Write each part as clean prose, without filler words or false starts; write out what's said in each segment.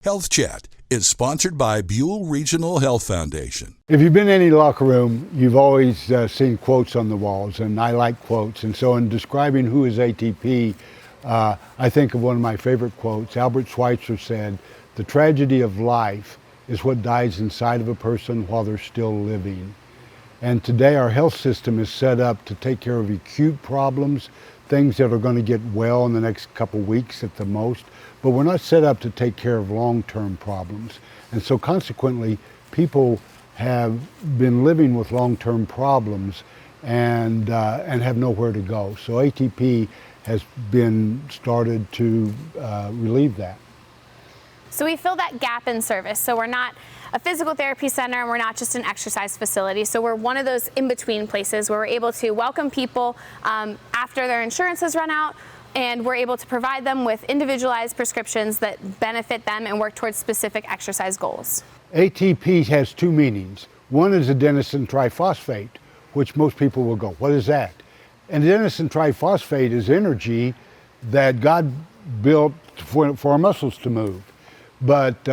Health Chat is sponsored by Buell Regional Health Foundation. If you've been in any locker room, you've always seen quotes on the walls, and I like quotes. And so in describing who is ATP, I think of one of my favorite quotes. Albert Schweitzer said, "The tragedy of life is what dies inside of a person while they're still living." And today our health system is set up to take care of acute problems, things that are going to get well in the next couple weeks at the most, but we're not set up to take care of long-term problems. And so consequently, people have been living with long-term problems and have nowhere to go. So ATP has been started to relieve that. So we fill that gap in service. So we're not a physical therapy center and we're not just an exercise facility. So we're one of those in-between places where we're able to welcome people after their insurance has run out, and we're able to provide them with individualized prescriptions that benefit them and work towards specific exercise goals. ATP has two meanings. One is adenosine triphosphate, which most people will go, what is that? And adenosine triphosphate is energy that God built for our muscles to move. But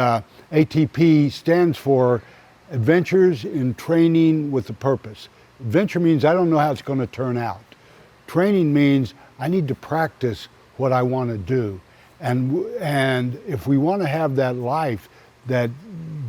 ATP stands for Adventures in Training with a Purpose. Adventure means I don't know how it's going to turn out. Training means I need to practice what I want to do. And if we want to have that life that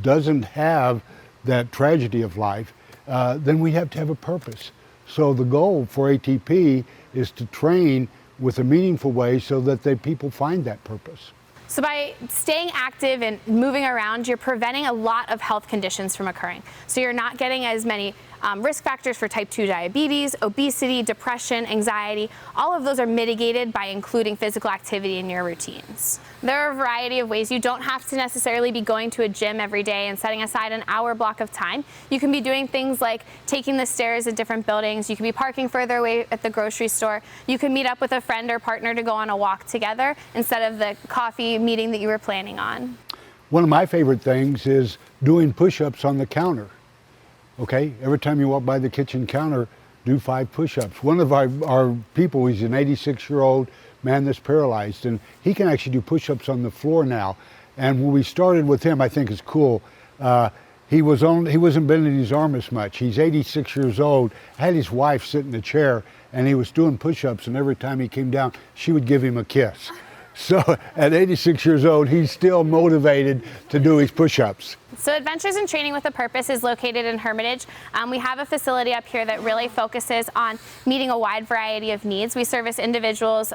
doesn't have that tragedy of life, then we have to have a purpose. So the goal for ATP is to train with a meaningful way so that people find that purpose. So by staying active and moving around, you're preventing a lot of health conditions from occurring. So you're not getting as many risk factors for type 2 diabetes, obesity, depression, anxiety. All of those are mitigated by including physical activity in your routines. There are a variety of ways. You don't have to necessarily be going to a gym every day and setting aside an hour block of time. You can be doing things like taking the stairs at different buildings. You can be parking further away at the grocery store. You can meet up with a friend or partner to go on a walk together instead of the coffee meeting that you were planning on. One of my favorite things is doing push-ups on the counter. Okay, every time you walk by the kitchen counter, do 5 push-ups. One of our people, he's an 86-year-old man that's paralyzed, and he can actually do push-ups on the floor now. And when we started with him, I think it's cool. He wasn't bending his arm as much. He's 86 years old, had his wife sit in the chair, and he was doing push-ups, and every time he came down, she would give him a kiss. So at 86 years old, he's still motivated to do his push-ups. So Adventures in Training with a Purpose is located in Hermitage. We have a facility up here that really focuses on meeting a wide variety of needs. We service individuals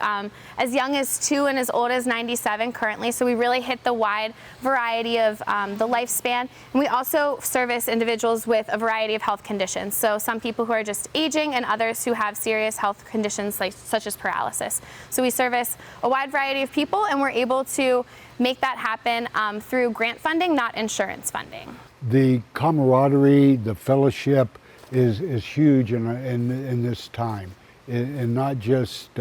as young as 2 and as old as 97 currently, so we really hit the wide variety of the lifespan. And we also service individuals with a variety of health conditions. So some people who are just aging and others who have serious health conditions such as paralysis. So we service a wide variety of people, and we're able to make that happen through grant funding, not insurance funding. The camaraderie, the fellowship is huge in this time. And not just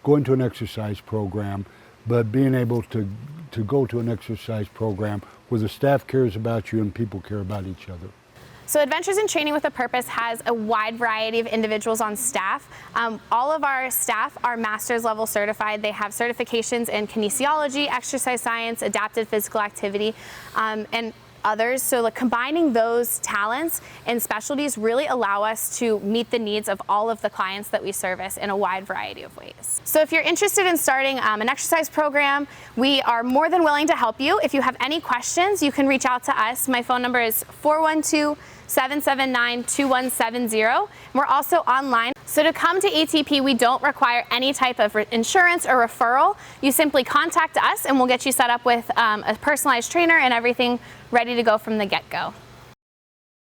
going to an exercise program, but being able to go to an exercise program where the staff cares about you and people care about each other. So Adventures in Training with a Purpose has a wide variety of individuals on staff. All of our staff are master's level certified. They have certifications in kinesiology, exercise science, adaptive physical activity, and others. So combining those talents and specialties really allow us to meet the needs of all of the clients that we service in a wide variety of ways. So if you're interested in starting an exercise program, we are more than willing to help you. If you have any questions, you can reach out to us. My phone number is 412-779-2170. We're also online. So to come to ATP, we don't require any type of insurance or referral. You simply contact us and we'll get you set up with a personalized trainer and everything ready to go from the get-go.